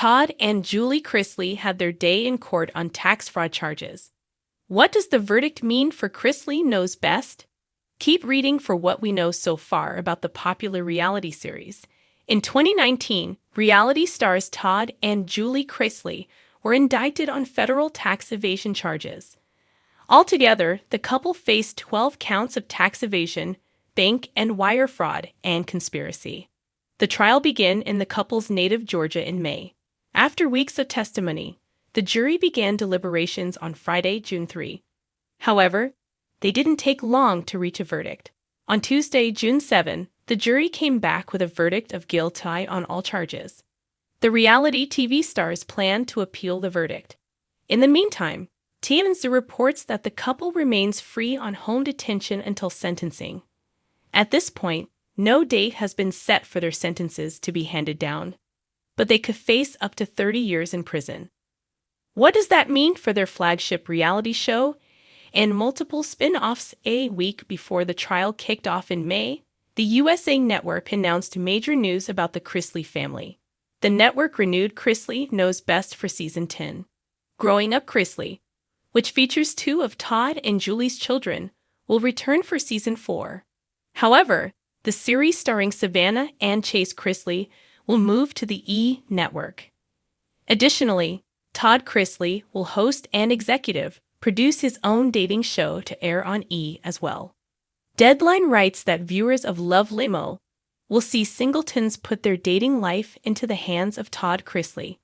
Todd and Julie Chrisley had their day in court on tax fraud charges. What does the verdict mean for Chrisley Knows Best? Keep reading for what we know so far about the popular reality series. In 2019, reality stars Todd and Julie Chrisley were indicted on federal tax evasion charges. Altogether, the couple faced 12 counts of tax evasion, bank and wire fraud, and conspiracy. The trial began in the couple's native Georgia in May. After weeks of testimony, the jury began deliberations on Friday, June 3. However, they didn't take long to reach a verdict. On Tuesday, June 7, the jury came back with a verdict of guilty on all charges. The reality TV stars plan to appeal the verdict. In the meantime, TMZ reports that the couple remains free on home detention until sentencing. At this point, no date has been set for their sentences to be handed down, but they could face up to 30 years in prison. What does that mean for their flagship reality show and multiple spin-offs? A week before the trial kicked off in May, the USA Network announced major news about the Chrisley family. The network renewed Chrisley Knows Best for Season 10. Growing Up Chrisley, which features two of Todd and Julie's children, will return for Season 4. However, the series starring Savannah and Chase Chrisley will move to the E! Network. Additionally, Todd Chrisley will host and executive produce his own dating show to air on E! as well. Deadline writes that viewers of Love Limo will see singletons put their dating life into the hands of Todd Chrisley.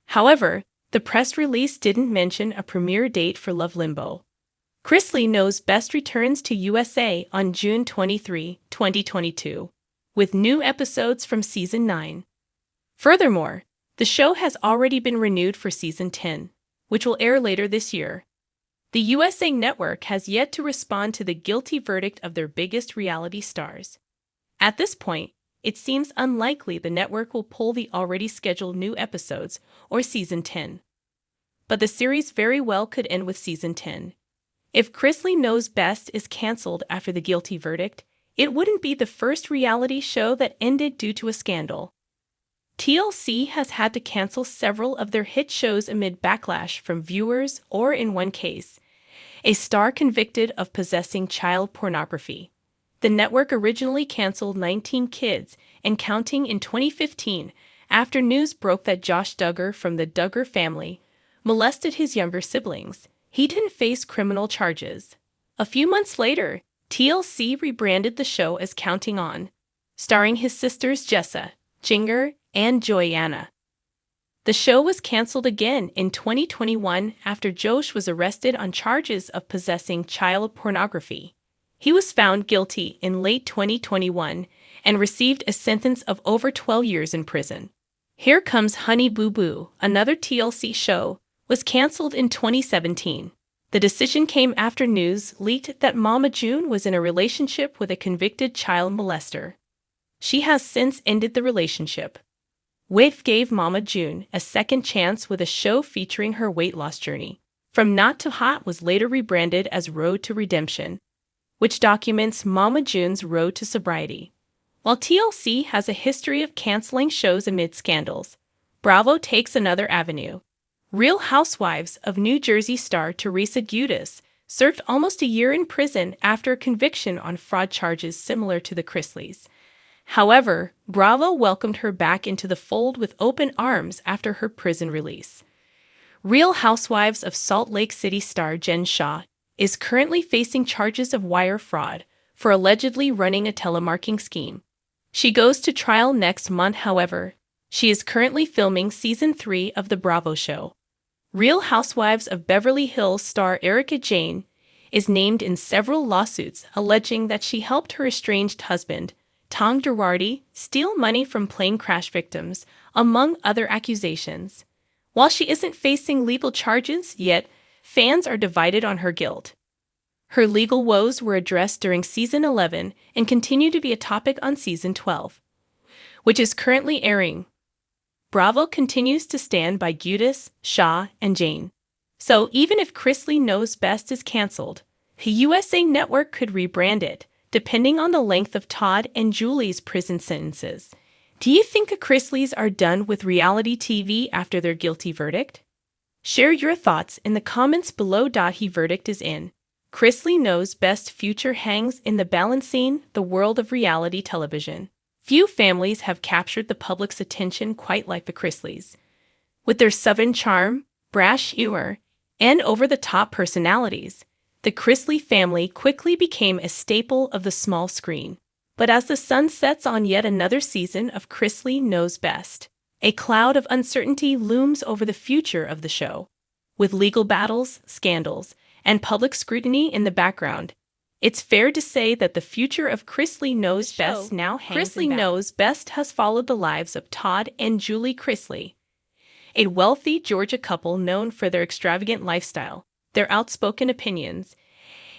However, the press release didn't mention a premiere date for Love Limbo. Chrisley Knows Best returns to USA on June 23, 2022, with new episodes from Season 9. Furthermore, the show has already been renewed for Season 10, which will air later this year. The USA Network has yet to respond to the guilty verdict of their biggest reality stars. At this point, it seems unlikely the network will pull the already scheduled new episodes or Season 10. But the series very well could end with Season 10. If Chrisley Knows Best is canceled after the guilty verdict, it wouldn't be the first reality show that ended due to a scandal. TLC has had to cancel several of their hit shows amid backlash from viewers or, in one case, a star convicted of possessing child pornography. The network originally canceled 19 Kids and Counting in 2015 after news broke that Josh Duggar from the Duggar family molested his younger siblings. He didn't face criminal charges. A few months later, TLC rebranded the show as Counting On, starring his sisters Jessa, Jinger, and Joyanna. The show was canceled again in 2021 after Josh was arrested on charges of possessing child pornography. He was found guilty in late 2021 and received a sentence of over 12 years in prison. Here Comes Honey Boo Boo, another TLC show, was canceled in 2017. The decision came after news leaked that Mama June was in a relationship with a convicted child molester. She has since ended the relationship. WIT gave Mama June a second chance with a show featuring her weight loss journey. From Not to Hot was later rebranded as Road to Redemption, which documents Mama June's road to sobriety. While TLC has a history of canceling shows amid scandals, Bravo takes another avenue. Real Housewives of New Jersey star Teresa Giudice served almost a year in prison after a conviction on fraud charges similar to the Chrisleys. However, Bravo welcomed her back into the fold with open arms after her prison release. Real Housewives of Salt Lake City star Jen Shah is currently facing charges of wire fraud for allegedly running a telemarketing scheme. She goes to trial next month. However, she is currently filming Season 3 of The Bravo show. Real Housewives of Beverly Hills star Erika Jayne is named in several lawsuits alleging that she helped her estranged husband, Tom Girardi, steal money from plane crash victims, among other accusations. While she isn't facing legal charges yet, fans are divided on her guilt. Her legal woes were addressed during Season 11 and continue to be a topic on Season 12, which is currently airing. Bravo continues to stand by Giudice, Shah, and Jane. So even if Chrisley Knows Best is canceled, the USA Network could rebrand it, depending on the length of Todd and Julie's prison sentences. Do you think the Chrisleys are done with reality TV after their guilty verdict? Share your thoughts in the comments below. His verdict is in. Chrisley Knows' best future hangs in the balancing the world of reality television. Few families have captured the public's attention quite like the Chrisleys. With their southern charm, brash humor, and over-the-top personalities, the Chrisley family quickly became a staple of the small screen. But as the sun sets on yet another season of Chrisley Knows Best, a cloud of uncertainty looms over the future of the show. With legal battles, scandals, and public scrutiny in the background, it's fair to say that the future of Chrisley Knows Best now hangs in balance. Chrisley Knows Best has followed the lives of Todd and Julie Chrisley, a wealthy Georgia couple known for their extravagant lifestyle, their outspoken opinions,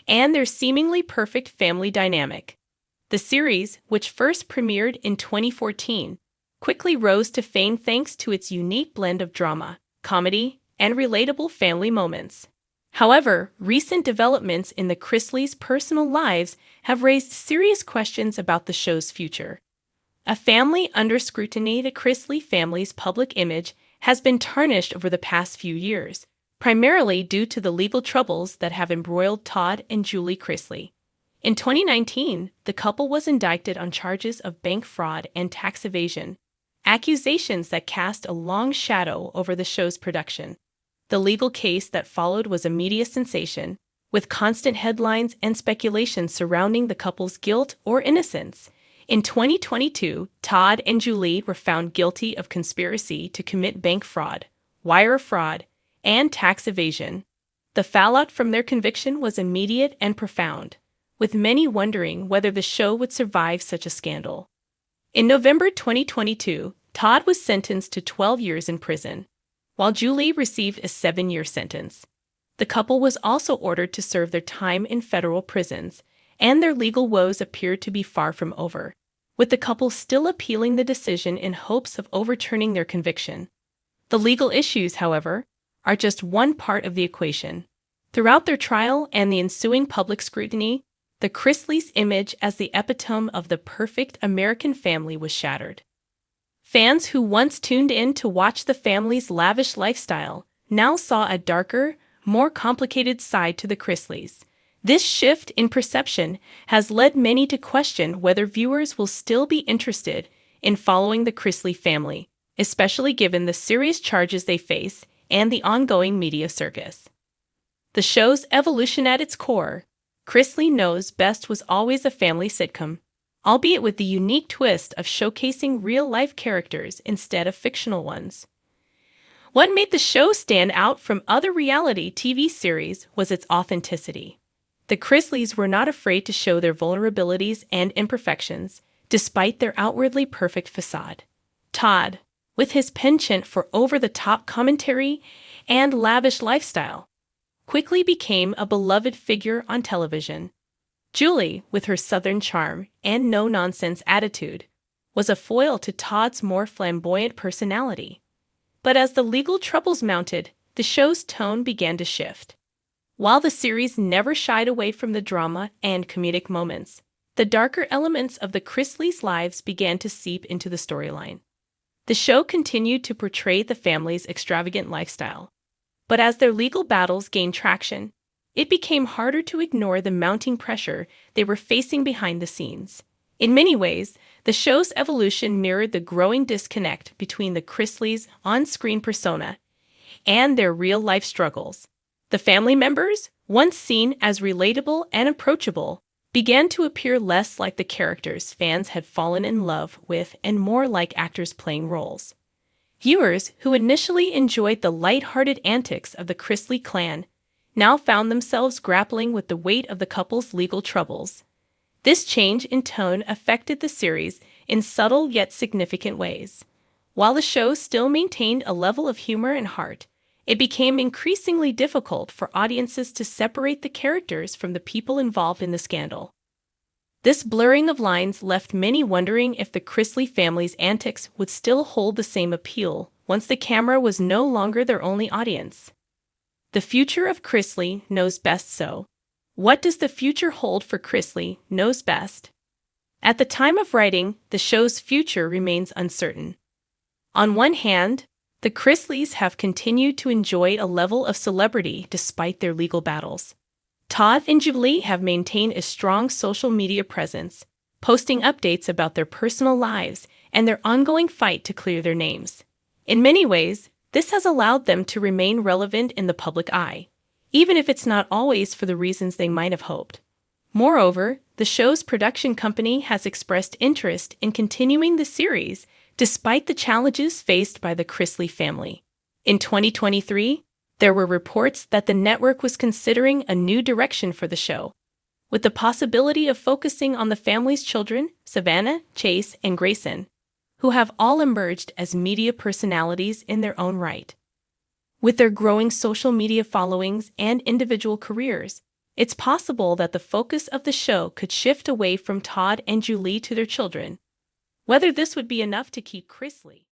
and their seemingly perfect family dynamic. The series, which first premiered in 2014, quickly rose to fame thanks to its unique blend of drama, comedy, and relatable family moments. However, recent developments in the Chrisleys' personal lives have raised serious questions about the show's future. A family under scrutiny, the Chrisley family's public image has been tarnished over the past few years, primarily due to the legal troubles that have embroiled Todd and Julie Chrisley. In 2019, the couple was indicted on charges of bank fraud and tax evasion, accusations that cast a long shadow over the show's production. The legal case that followed was a media sensation, with constant headlines and speculation surrounding the couple's guilt or innocence. In 2022, Todd and Julie were found guilty of conspiracy to commit bank fraud, wire fraud, and tax evasion. The fallout from their conviction was immediate and profound, with many wondering whether the show would survive such a scandal. In November 2022, Todd was sentenced to 12 years in prison, while Julie received a 7-year sentence. The couple was also ordered to serve their time in federal prisons, and their legal woes appeared to be far from over, with the couple still appealing the decision in hopes of overturning their conviction. The legal issues, however, are just one part of the equation. Throughout their trial and the ensuing public scrutiny, the Chrisleys' image as the epitome of the perfect American family was shattered. Fans who once tuned in to watch the family's lavish lifestyle now saw a darker, more complicated side to the Chrisleys. This shift in perception has led many to question whether viewers will still be interested in following the Chrisley family, especially given the serious charges they face and the ongoing media circus. The show's evolution at its core, Chrisley Knows Best was always a family sitcom, albeit with the unique twist of showcasing real-life characters instead of fictional ones. What made the show stand out from other reality TV series was its authenticity. The Chrisleys were not afraid to show their vulnerabilities and imperfections, despite their outwardly perfect facade. Todd, with his penchant for over-the-top commentary and lavish lifestyle, quickly became a beloved figure on television. Julie, with her southern charm and no-nonsense attitude, was a foil to Todd's more flamboyant personality. But as the legal troubles mounted, the show's tone began to shift. While the series never shied away from the drama and comedic moments, the darker elements of the Chrisleys' lives began to seep into the storyline. The show continued to portray the family's extravagant lifestyle, but as their legal battles gained traction, it became harder to ignore the mounting pressure they were facing behind the scenes. In many ways, the show's evolution mirrored the growing disconnect between the Chrisleys' on-screen persona and their real-life struggles. The family members, once seen as relatable and approachable, began to appear less like the characters fans had fallen in love with and more like actors playing roles. Viewers who initially enjoyed the light-hearted antics of the Chrisley clan now found themselves grappling with the weight of the couple's legal troubles. This change in tone affected the series in subtle yet significant ways. While the show still maintained a level of humor and heart, it became increasingly difficult for audiences to separate the characters from the people involved in the scandal. This blurring of lines left many wondering if the Chrisley family's antics would still hold the same appeal once the camera was no longer their only audience. The future of Chrisley Knows Best. So, what does the future hold for Chrisley Knows Best? At the time of writing, the show's future remains uncertain. On one hand, the Chrisleys have continued to enjoy a level of celebrity despite their legal battles. Todd and Julie have maintained a strong social media presence, posting updates about their personal lives and their ongoing fight to clear their names. In many ways, this has allowed them to remain relevant in the public eye, even if it's not always for the reasons they might have hoped. Moreover, the show's production company has expressed interest in continuing the series despite the challenges faced by the Chrisley family. In 2023, there were reports that the network was considering a new direction for the show, with the possibility of focusing on the family's children, Savannah, Chase, and Grayson, who have all emerged as media personalities in their own right. With their growing social media followings and individual careers, it's possible that the focus of the show could shift away from Todd and Julie to their children. Whether this would be enough to keep Chrisley